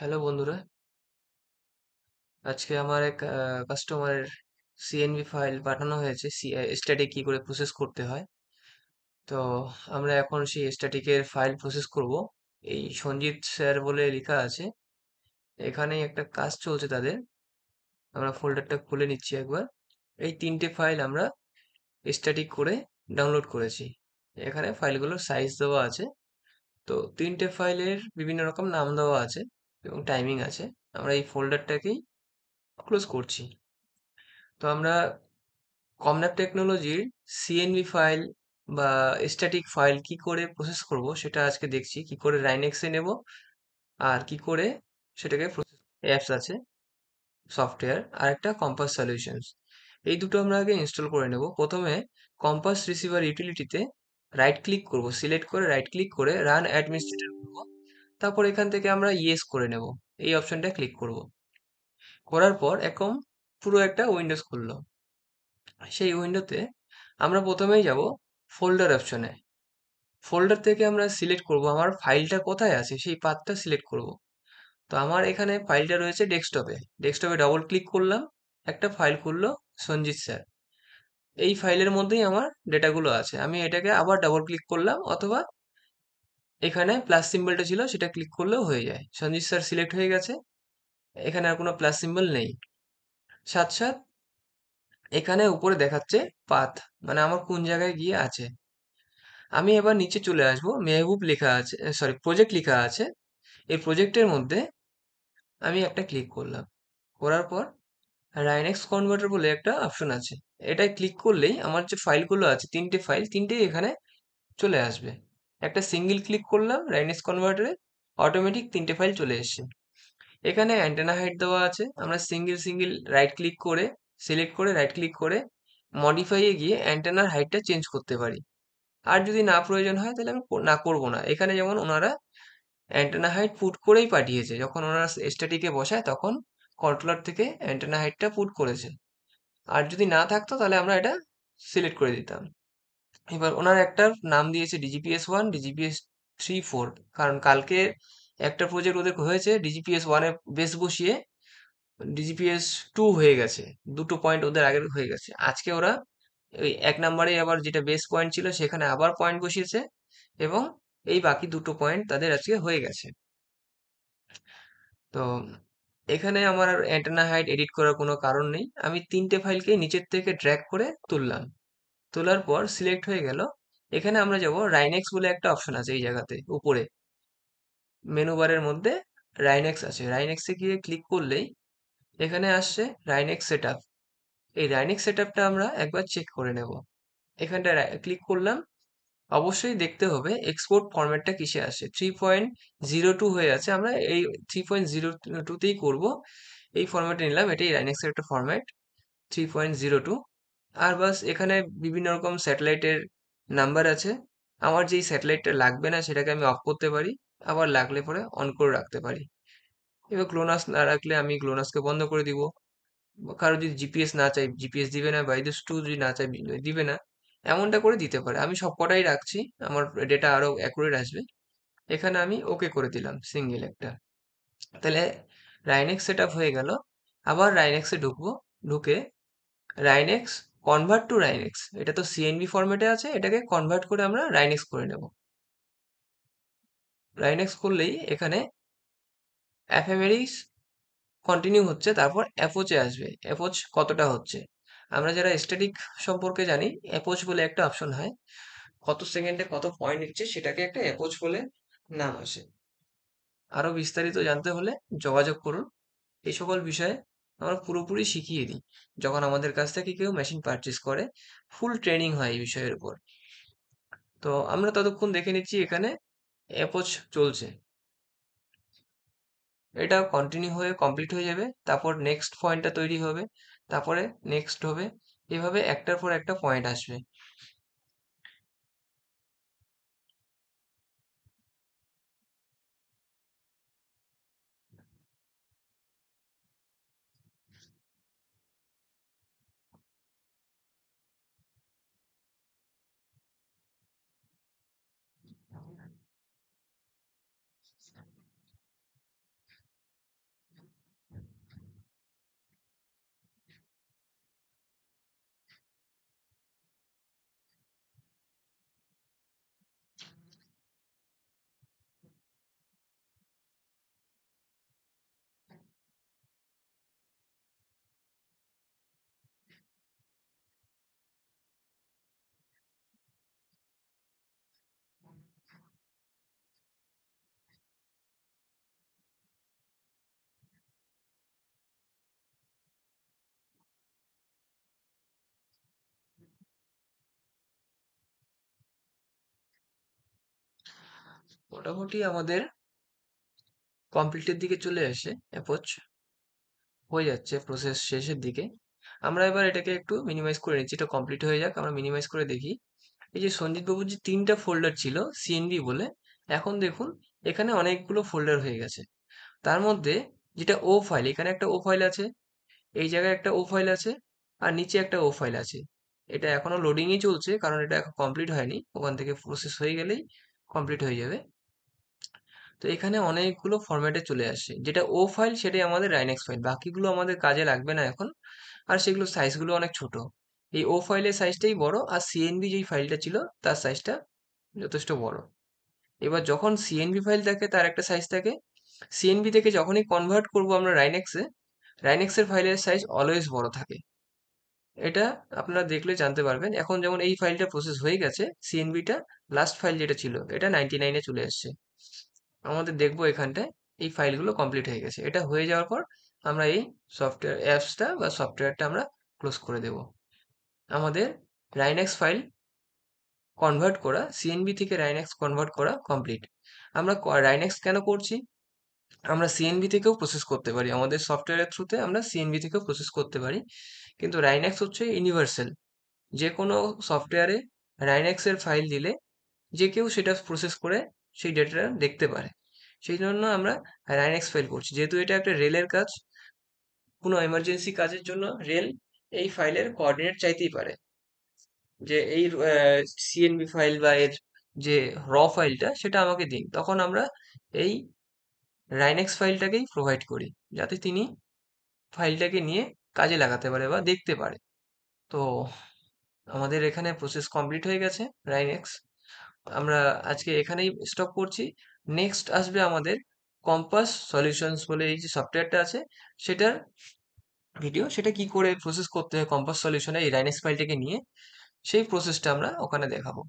Hello বন্ধুরা, আজকে আমার এক কাস্টমারের সিএনভি ফাইল পাঠানো হয়েছে স্ট্যাটিক কি করে প্রসেস করতে হয়। তো আমরা এখন সেই স্ট্যাটিকের ফাইল প্রসেস করব। এই সঞ্জিত স্যার বলে লেখা আছে, এখানেই একটা কাজ চলছে তাদের। আমরা ফোল্ডারটা খুলে নিচ্ছি একবার। এই তিনটে ফাইল আমরা স্ট্যাটিক করে ডাউনলোড করেছি। এখানে ফাইলগুলোর সাইজ দেওয়া আছে। তো তিনটে ফাইলের বিভিন্ন রকম নাম দেওয়া আছে এবং টাইমিং আছে। আমরা এই ফোল্ডারটাকেই ক্লোজ করছি। তো আমরা কমন্যাপ টেকনোলজির সিএনভি ফাইল বা স্ট্যাটিক ফাইল কি করে প্রসেস করব সেটা আজকে দেখছি, কি করে রাইনেক্সে নেব আর কি করে সেটাকে প্রসেস। অ্যাপস আছে, সফটওয়্যার, আর একটা কম্পাস সলিউশনস। এই দুটো আমরা আগে ইনস্টল করে নেব। প্রথমে কম্পাস রিসিভার ইউটিলিটিতে রাইট ক্লিক করব, সিলেক্ট করে রাইট ক্লিক করে রান অ্যাডমিনিস্ট্রেটর করব। তারপর এখান থেকে আমরা ইয়েস করে নেব, এই অপশনটা ক্লিক করব। করার পর এরকম পুরো একটা উইন্ডোজ খুললো। সেই উইন্ডোতে আমরা প্রথমেই যাব ফোল্ডার অপশনে। ফোল্ডার থেকে আমরা সিলেক্ট করব আমার ফাইলটা কোথায় আছে, সেই পাথটা সিলেক্ট করব। তো আমার এখানে ফাইলটা রয়েছে ডেস্কটপে। ডেস্কটপে ডবল ক্লিক করলাম, একটা ফাইল খুললো, সঞ্জিত স্যার। এই ফাইলের মধ্যেই আমার ডেটাগুলো আছে। আমি এটাকে আবার ডবল ক্লিক করলাম, অথবা এখানে প্লাস সিম্বলটা ছিল সেটা ক্লিক করলেও হয়ে যায়। সঞ্জিত স্যার সিলেক্ট হয়ে গেছে, এখানে আর কোনো প্লাস সিম্বল নেই। সাথ সাথ এখানে উপরে দেখাচ্ছে পাথ, মানে আমার কোন জায়গায় গিয়ে আছে। আমি এবার নিচে চলে আসব, মেহবুব লেখা আছে, সরি প্রজেক্ট লেখা আছে। এই প্রজেক্টের মধ্যে আমি একটা ক্লিক করলাম। করার পর রাইনেক্স কনভার্টার বলে একটা অপশন আছে। এটায় ক্লিক করলেই আমার যে ফাইলগুলো আছে, তিনটে ফাইল, তিনটেই এখানে চলে আসবে। একটা সিঙ্গেল ক্লিক করলাম রাইনেক্স কনভার্টারে, অটোমেটিক তিনটে ফাইল চলে এসেছে। এখানে অ্যান্টেনা হাইট দেওয়া আছে। আমরা সিঙ্গেল সিঙ্গেল রাইট ক্লিক করে, সিলেক্ট করে রাইট ক্লিক করে মডিফাইয়ে গিয়ে অ্যান্টেনার হাইটটা চেঞ্জ করতে পারি। আর যদি না প্রয়োজন হয় তাহলে আমি না করব না। এখানে যেমন ওনারা অ্যান্টেনা হাইট পুট করেই পাঠিয়েছে, যখন ওনারা স্ট্যাটিকে বসায় তখন কন্ট্রোলার থেকে অ্যান্টেনা হাইটটা পুট করেছে। আর যদি না থাকতো তাহলে আমরা এটা সিলেক্ট করে দিতাম। এবার ওনারা একটা নাম দিয়েছে ডিজিপিএস 1, ডিজিপিএস 3, 4। কারণ কালকে একটা প্রজেক্ট ওদের হয়েছে, ডিজিপিএস 1-এ বেস বসিয়ে ডিজিপিএস 2 হয়ে গেছে। দুটো পয়েন্ট ওদের আগের হয়ে গেছে। আজকে ওরা ওই 1 নম্বরে আবার যেটা বেস পয়েন্ট ছিল সেখানে আবার পয়েন্ট বসিয়েছে, এবং এই বাকি দুটো পয়েন্ট তাদের আজকে হয়ে গেছে। তো এখানে আমার আর অ্যান্টেনা হাইট এডিট করার কোনো কারণ নেই। আমি তিনটে ফাইলকে নিচের থেকে ড্র্যাগ করে তুললাম। তোলার পর সিলেক্ট হয়ে গেল। এখানে আমরা যাব, রাইনেক্স বলে একটা অপশন আছে এই জায়গাতে উপরে মেনু বারের মধ্যে। রাইনেক্স আছে, রাইনেক্সে গিয়ে ক্লিক করলেই এখানে আসছে রাইনেক্স সেটআপ। এই রাইনেক্স সেটআপটা আমরা একবার চেক করে নেব। এখানটা ক্লিক করলাম। অবশ্যই দেখতে হবে এক্সপোর্ট ফরম্যাটটা কিসে আসে। 3.02 হয়ে আছে, আমরা এই 3.02তেই করব। এই ফরম্যাটে নিলাম, এটাই রাইনেক্সের একটা ফরম্যাট, 3.02। আর বাস এখানে বিভিন্ন রকম স্যাটেলাইটের নাম্বার আছে। আমার যেই স্যাটেলাইটটা লাগবে না সেটাকে আমি অফ করতে পারি, আবার লাগলে পরে অন করে রাখতে পারি। এবার গ্লোনাস না রাখলে আমি গ্লোনাসকে বন্ধ করে দিব। কারো যদি জিপিএস না চাই, জিপিএস দিবে না, বাইদুস 2 যদি না চাই, দিবে না, এমনটা করে দিতে পারে। আমি সবকটাই রাখছি, আমার ডেটা আরো অ্যাকুরেট আসবে। এখানে আমি ওকে করে দিলাম সিঙ্গেল একটা। তাহলে রাইনেক্স সেট আপ হয়ে গেল। আবার রাইনেক্সে ঢুকবো, ঢুকে রাইনেক্স কনভার্ট টু রাইনেক্স, এটা তো সিএনভি ফরম্যাটে আছে, এটাকে কনভার্ট করে আমরা রাইনেক্স করে নেব। রাইনেক্স করলেই এখানে এফএমএরিস কন্টিনিউ হচ্ছে, তারপর অ্যাপোচে আসবে, অ্যাপোচ কতটা হচ্ছে। আমরা যারা স্ট্যাটিক সম্পর্কে জানি, অ্যাপোচ বলে একটা অপশন হয়, কত সেকেন্ডে কত পয়েন্ট নিচ্ছে সেটাকে একটা অ্যাপোচ বলে নাম আসে। আরো বিস্তারিত জানতে হলে যোগাযোগ করুন। এই সকল বিষয়ে আমরা পুরোপুরি শিখিয়ে দিই যখন আমাদের কাছ থেকে কেউ মেশিন পারচেজ করে। ফুল ট্রেনিং হয় এই বিষয়ের উপর। তো আমরা ততক্ষণ দেখে নিচ্ছি এখানে অ্যাপোচ চলছে। এটা কন্টিনিউ হয়ে কমপ্লিট হয়ে যাবে, তারপর নেক্সট পয়েন্টটা তৈরি হবে, তারপরে নেক্সট হবে, এভাবে একটার পর একটা পয়েন্ট আসবে। মোটামুটি আমাদের কমপ্লিটের দিকে চলে এসে অ্যাপ্রোচ হয়ে যাচ্ছে, প্রসেস শেষের দিকে। আমরা এবার এটাকে একটু মিনিমাইজ করে নিচ্ছি, এটা কমপ্লিট হয়ে যাক, আমরা মিনিমাইজ করে দেখি। এই যে সঞ্জিত বাবুর যে 3টা ফোল্ডার ছিল সিএনভি বলে, এখন দেখুন এখানে অনেকগুলো ফোল্ডার হয়ে গেছে। তার মধ্যে যেটা ও ফাইল, এখানে একটা ও ফাইল আছে, এই জায়গায় একটা ও ফাইল আছে, আর নিচে একটা ও ফাইল আছে। এটা এখনো লোডিংই চলছে, কারণ এটা এখন কমপ্লিট হয়নি, ওখান থেকে প্রসেস হয়ে গেলেই কমপ্লিট হয়ে যাবে। তো এখানে অনেকগুলো ফরম্যাটে চলে আসে, যেটা ও ফাইল সেটাই আমাদের রাইনেক্স ফাইল, বাকিগুলো আমাদের কাজে লাগবে না এখন। আর সেগুলো সাইজগুলো অনেক ছোট, এই ও ফাইলের সাইজটাই বড়, আর সিএনভি যেই ফাইলটা ছিল তার সাইজটা যথেষ্ট বড়। এবার যখন সিএনভি ফাইল থাকে তার একটা সাইজ থাকে, সিএনভি থেকে যখনই কনভার্ট করব আমরা রাইনেক্সে, রাইনেক্সের ফাইলের সাইজ অলওয়েজ বড় থাকে। এটা আপনারা দেখলে জানতে পারবেন। এখন যেমন এই ফাইলটা প্রসেস হয়ে গেছে, সিএনভিটা লাস্ট ফাইল যেটা ছিল এটা 99-এ চলে এসেছে। আমাদের দেখবো এখানটায় এই ফাইলগুলো কমপ্লিট হয়ে গেছে। এটা হয়ে যাওয়ার পর আমরা এই সফটওয়্যার অ্যাপসটা বা সফটওয়্যারটা আমরা ক্লোজ করে দেব। আমাদের রাইনেক্স ফাইল কনভার্ট করা, সিএনভি থেকে রাইনেক্স কনভার্ট করা কমপ্লিট। আমরা রাইনেক্স কেন করছি? আমরা সিএনভি থেকেও প্রসেস করতে পারি, আমাদের সফটওয়্যারের থ্রুতে আমরা সিএনভি থেকেও প্রসেস করতে পারি, কিন্তু রাইনেক্স হচ্ছে ইউনিভার্সাল। যে কোনো সফটওয়্যারে রাইনেক্সের ফাইল দিলে যে কেউ সেটা প্রসেস করে সেই ডেটাটা দেখতে পারে। সেই জন্য আমরা রাইনেক্স ফাইল করছি, যেহেতু এটা একটা রেলের কাজ। কোনো এমার্জেন্সি কাজের জন্য রেল এই ফাইলের কোঅর্ডিনেট চাইতেই পারে, যে এই সিএনভি ফাইল বা এর যে ফাইলটা সেটা আমাকে দিন, তখন আমরা এই রাইনেক্স ফাইলটাকেই প্রোভাইড করি, যাতে তিনি ফাইলটাকে নিয়ে কাজে লাগাতে পারে বা দেখতে পারে। তো আমাদের এখানে প্রসেস কমপ্লিট হয়ে গেছে রাইনেক্স। আমরা আজকে এখানেই স্টপ করছি। নেক্সট আসবে আমাদের কম্পাস সলিউশনস বলে এই যে সফটওয়্যারটা আছে, সেটার ভিডিও, সেটা কি করে প্রসেস করতে হয় কম্পাস সলিউশনে এই রাইনেক্স ফাইলটাকে নিয়ে, সেই প্রসেসটা আমরা ওখানে দেখাবো।